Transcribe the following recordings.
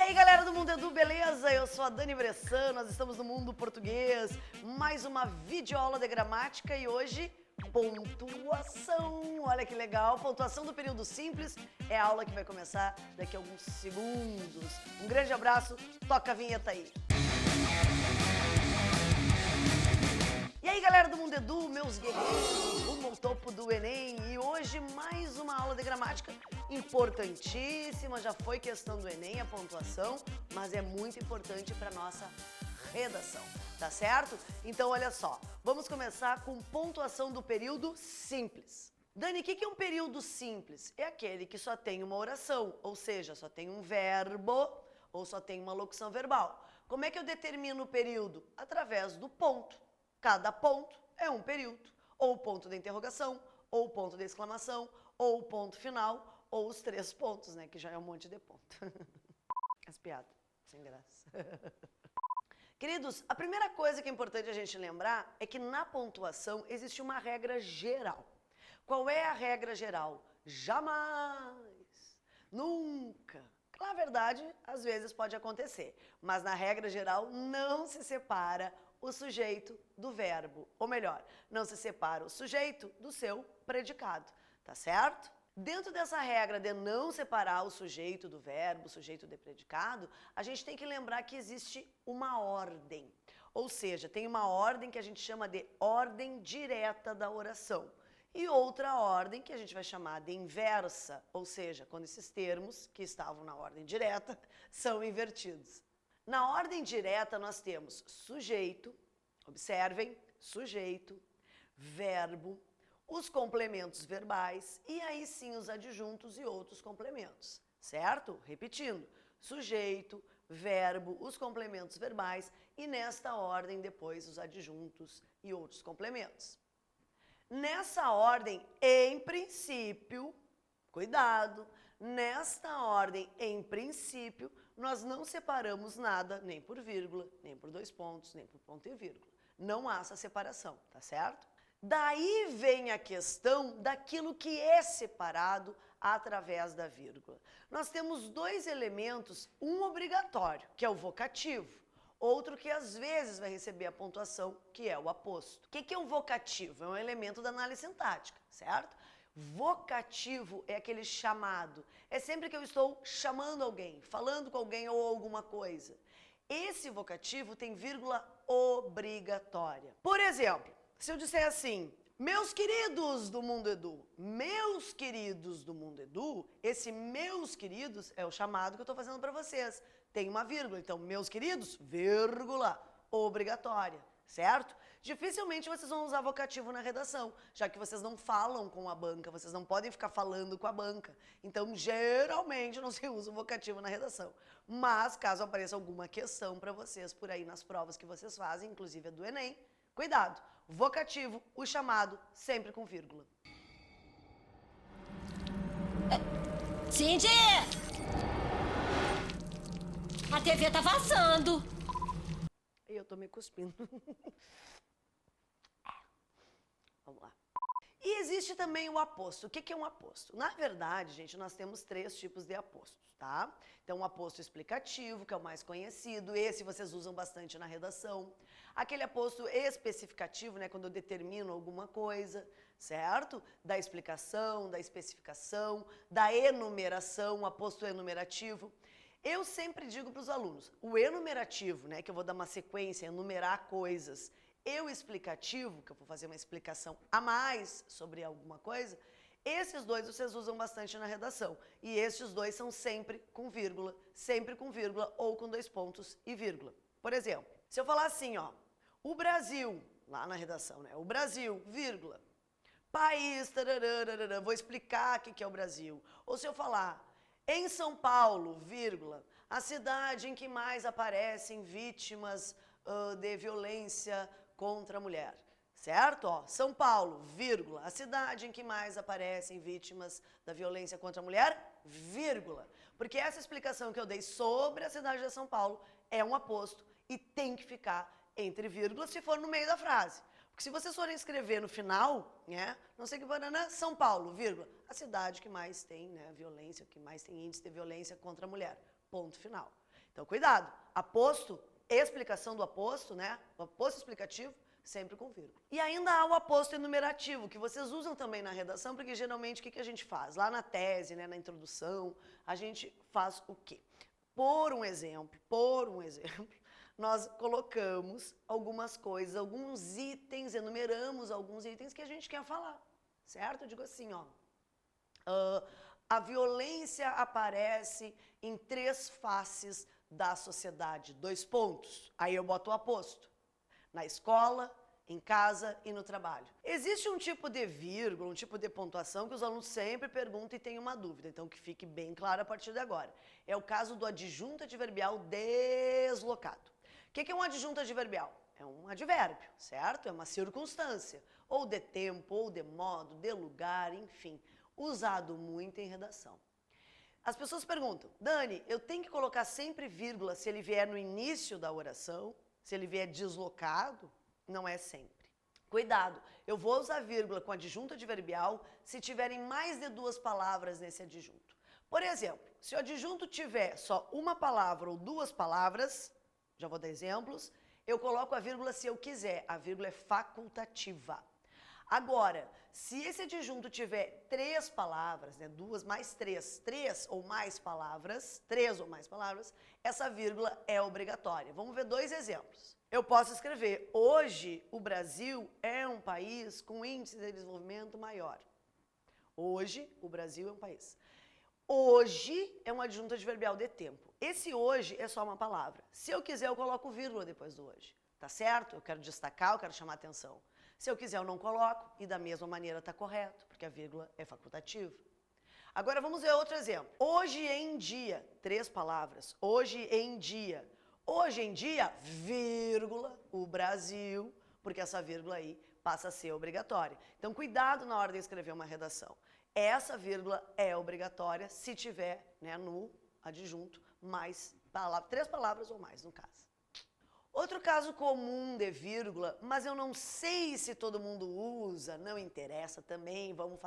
aí, galera do Mundo Edu, beleza? Eu sou a Dani Bressan, nós estamos no Mundo Português, mais uma videoaula de gramática e hoje, pontuação. Olha que legal, pontuação do período simples é a aula que vai começar daqui a alguns segundos. Um grande abraço, toca a vinheta aí. E aí, galera do Mundo Edu, meus guerreiros, rumo ao topo do Enem. E hoje mais uma aula de gramática importantíssima. Já foi questão do Enem, a pontuação, mas é muito importante para nossa redação, tá certo? Então, olha só, vamos começar com pontuação do período simples. Dani, o que é um período simples? É aquele que só tem uma oração, ou seja, só tem um verbo ou só tem uma locução verbal. Como é que eu determino o período? Através do ponto. Cada ponto é um período, ou o ponto da interrogação, ou o ponto da exclamação, ou o ponto final, ou os 3 pontos, né, que já é um monte de ponto. As piadas, sem graça. Queridos, a primeira coisa que é importante a gente lembrar é que na pontuação existe uma regra geral. Qual é a regra geral? Jamais, nunca. Na verdade, às vezes pode acontecer, mas na regra geral não se separa o sujeito do verbo, ou melhor, não se separa o sujeito do seu predicado, tá certo? Dentro dessa regra de não separar o sujeito do verbo, o sujeito de predicado, a gente tem que lembrar que existe uma ordem, ou seja, tem uma ordem que a gente chama de ordem direta da oração e outra ordem que a gente vai chamar de inversa, ou seja, quando esses termos que estavam na ordem direta são invertidos. Na ordem direta, nós temos sujeito, observem, sujeito, verbo, os complementos verbais e aí sim os adjuntos e outros complementos, certo? Repetindo, sujeito, verbo, os complementos verbais e nesta ordem depois os adjuntos e outros complementos. Nessa ordem, em princípio, cuidado, nesta ordem, em princípio, nós não separamos nada, nem por vírgula, nem por 2 pontos, nem por ponto e vírgula. Não há essa separação, tá certo? Daí vem a questão daquilo que é separado através da vírgula. Nós temos 2 elementos, um obrigatório, que é o vocativo, outro que às vezes vai receber a pontuação, que é o aposto. O que é um vocativo? É um elemento da análise sintática, certo? Vocativo é aquele chamado. É sempre que eu estou chamando alguém, falando com alguém ou alguma coisa. Esse vocativo tem vírgula obrigatória. Por exemplo, se eu disser assim, meus queridos do Mundo Edu, meus queridos do Mundo Edu, esse meus queridos é o chamado que eu estou fazendo para vocês. Tem uma vírgula, então meus queridos, vírgula obrigatória, certo? Dificilmente vocês vão usar vocativo na redação, já que vocês não falam com a banca, vocês não podem ficar falando com a banca. Então, geralmente, não se usa o vocativo na redação. Mas, caso apareça alguma questão para vocês por aí nas provas que vocês fazem, inclusive a do Enem, cuidado, vocativo, o chamado, sempre com vírgula. Cindy! A TV tá vazando. E eu tô me cuspindo. Vamos lá. E existe também o aposto. O que é um aposto? Na verdade, gente, nós temos 3 tipos de apostos, tá? Então, o aposto explicativo, que é o mais conhecido, esse vocês usam bastante na redação. Aquele aposto especificativo, né, quando eu determino alguma coisa, certo? Da explicação, da especificação, da enumeração, o aposto enumerativo. Eu sempre digo para os alunos, o enumerativo, né, que eu vou dar uma sequência, enumerar coisas, e o explicativo, que eu vou fazer uma explicação a mais sobre alguma coisa, esses 2 vocês usam bastante na redação. E esses 2 são sempre com vírgula ou com 2 pontos e vírgula. Por exemplo, se eu falar assim, ó, o Brasil, lá na redação, né, o Brasil, vírgula, país, tararara, vou explicar o que é o Brasil. Ou se eu falar, em São Paulo, vírgula, a cidade em que mais aparecem vítimas de violência contra a mulher, certo? Ó, São Paulo, vírgula, a cidade em que mais aparecem vítimas da violência contra a mulher, vírgula. Porque essa explicação que eu dei sobre a cidade de São Paulo é um aposto e tem que ficar entre vírgulas se for no meio da frase. Porque se vocês forem escrever no final, né, não sei que banana, São Paulo, vírgula, a cidade que mais tem, né, violência, que mais tem índice de violência contra a mulher, ponto final. Então, cuidado. Aposto, explicação do aposto, né? O aposto explicativo, sempre com vírgula. E ainda há o aposto enumerativo, que vocês usam também na redação, porque geralmente o que a gente faz? Lá na tese, né, na introdução, a gente faz o quê? Por um exemplo, nós colocamos algumas coisas, alguns itens, enumeramos alguns itens que a gente quer falar, certo? Eu digo assim, ó, a violência aparece em 3 faces da sociedade, 2 pontos. Aí eu boto o aposto. Na escola, em casa e no trabalho. Existe um tipo de vírgula, um tipo de pontuação que os alunos sempre perguntam e têm uma dúvida, então que fique bem claro a partir de agora. É o caso do adjunto adverbial deslocado. O que é um adjunto adverbial? É um advérbio, certo? É uma circunstância, ou de tempo, ou de modo, de lugar, enfim, usado muito em redação. As pessoas perguntam, Dani, eu tenho que colocar sempre vírgula se ele vier no início da oração? Se ele vier deslocado? Não é sempre. Cuidado, eu vou usar vírgula com adjunto adverbial se tiverem mais de 2 palavras nesse adjunto. Por exemplo, se o adjunto tiver só uma palavra ou 2 palavras, já vou dar exemplos, eu coloco a vírgula se eu quiser, a vírgula é facultativa. Agora, se esse adjunto tiver 3 palavras, né, 2 mais 3, 3 ou mais palavras, essa vírgula é obrigatória. Vamos ver 2 exemplos. Eu posso escrever, hoje o Brasil é um país com índice de desenvolvimento maior. Hoje o Brasil é um país. Hoje é um adjunto adverbial de tempo. Esse hoje é só uma palavra. Se eu quiser, eu coloco vírgula depois do hoje. Tá certo? Eu quero destacar, eu quero chamar atenção. Se eu quiser, eu não coloco, e da mesma maneira está correto, porque a vírgula é facultativa. Agora vamos ver outro exemplo. Hoje em dia, 3 palavras. Hoje em dia. Hoje em dia, vírgula, o Brasil, porque essa vírgula aí passa a ser obrigatória. Então, cuidado na hora de escrever uma redação. Essa vírgula é obrigatória se tiver, né, no adjunto mais 3 palavras ou mais, no caso. Outro caso comum de vírgula, mas eu não sei se todo mundo usa, não interessa também, vamos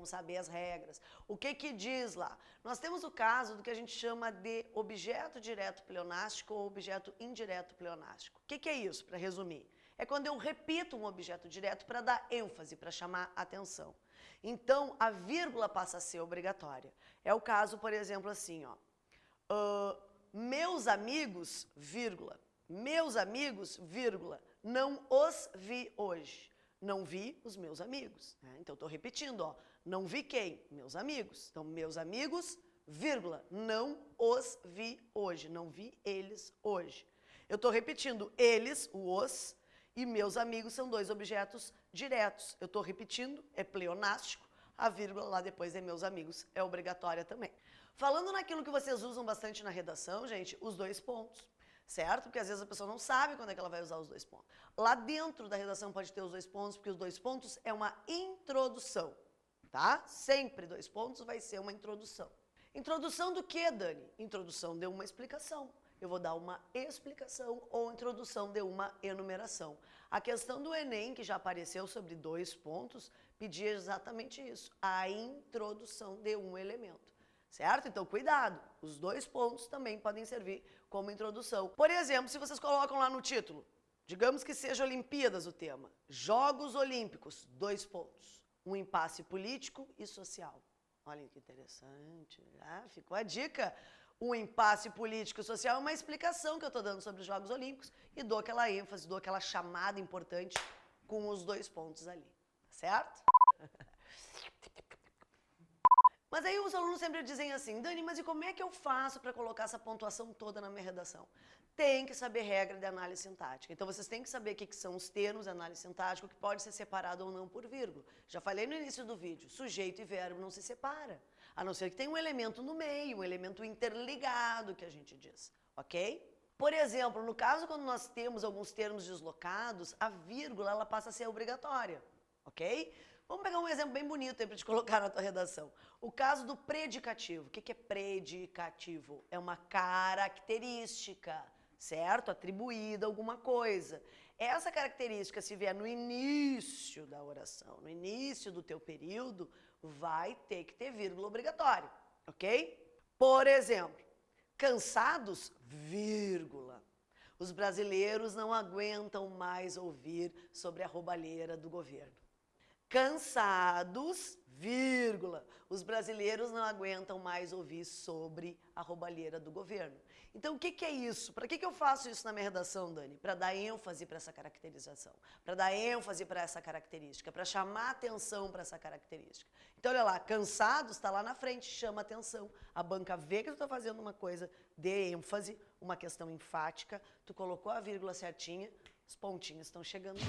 saber as regras. O que diz lá? Nós temos o caso do que a gente chama de objeto direto pleonástico ou objeto indireto pleonástico. O que é isso, para resumir? É quando eu repito um objeto direto para dar ênfase, para chamar atenção. Então, a vírgula passa a ser obrigatória. É o caso, por exemplo, assim, ó, meus amigos, vírgula, meus amigos, vírgula, não os vi hoje. Não vi os meus amigos. Né? Então, estou repetindo, ó, não vi quem? Meus amigos. Então, meus amigos, vírgula, não os vi hoje. Não vi eles hoje. Eu estou repetindo eles, o os, e meus amigos são 2 objetos diretos. Eu estou repetindo, é pleonástico, a vírgula lá depois de meus amigos é obrigatória também. Falando naquilo que vocês usam bastante na redação, gente, os 2 pontos. Certo? Porque às vezes a pessoa não sabe quando é que ela vai usar os 2 pontos. Lá dentro da redação pode ter os 2 pontos, porque os 2 pontos é uma introdução, tá? Sempre 2 pontos vai ser uma introdução. Introdução do que, Dani? Introdução de uma explicação. Eu vou dar uma explicação ou introdução de uma enumeração. A questão do Enem, que já apareceu sobre 2 pontos, pedia exatamente isso, a introdução de um elemento. Certo? Então, cuidado. Os 2 pontos também podem servir como introdução. Por exemplo, se vocês colocam lá no título, digamos que seja Olimpíadas o tema, Jogos Olímpicos, 2 pontos. Um impasse político e social. Olha que interessante. Ficou a dica. Um impasse político e social é uma explicação que eu estou dando sobre os Jogos Olímpicos e dou aquela ênfase, dou aquela chamada importante com os 2 pontos ali. Certo? Mas aí os alunos sempre dizem assim, Dani, mas e como é que eu faço para colocar essa pontuação toda na minha redação? Tem que saber regra de análise sintática. Então vocês têm que saber o que são os termos de análise sintática, que pode ser separado ou não por vírgula. Já falei no início do vídeo, sujeito e verbo não se separa, a não ser que tenha um elemento no meio, um elemento interligado que a gente diz, ok? Por exemplo, no caso quando nós temos alguns termos deslocados, a vírgula ela passa a ser obrigatória, ok? Vamos pegar um exemplo bem bonito aí para te colocar na tua redação. O caso do predicativo. O que é predicativo? É uma característica, certo? Atribuída a alguma coisa. Essa característica, se vier no início da oração, no início do teu período, vai ter que ter vírgula obrigatória, ok? Por exemplo, cansados, vírgula. Os brasileiros não aguentam mais ouvir sobre a roubalheira do governo. Cansados, vírgula. Os brasileiros não aguentam mais ouvir sobre a roubalheira do governo. Então, o que é isso? Para que eu faço isso na minha redação, Dani? Para dar ênfase para essa caracterização, para dar ênfase para essa característica, para chamar atenção para essa característica. Então, olha lá, cansados está lá na frente, chama atenção. A banca vê que tu está fazendo uma coisa de ênfase, uma questão enfática, tu colocou a vírgula certinha, os pontinhos estão chegando.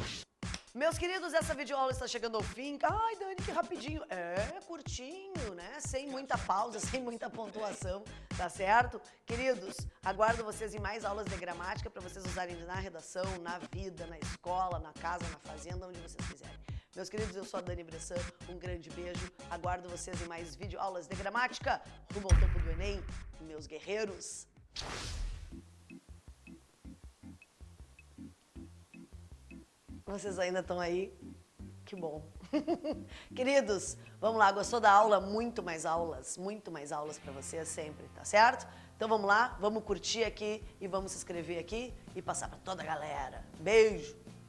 Meus queridos, essa videoaula está chegando ao fim. Ai, Dani, que rapidinho. É, curtinho, né? Sem muita pausa, sem muita pontuação, tá certo? Queridos, aguardo vocês em mais aulas de gramática para vocês usarem na redação, na vida, na escola, na casa, na fazenda, onde vocês quiserem. Meus queridos, eu sou a Dani Bressan, um grande beijo. Aguardo vocês em mais videoaulas de gramática, rumo ao topo do Enem, meus guerreiros. Vocês ainda estão aí? Que bom. Queridos, vamos lá, gostou da aula? Muito mais aulas para vocês sempre, tá certo? Então vamos lá, vamos curtir aqui e vamos se inscrever aqui e passar para toda a galera. Beijo!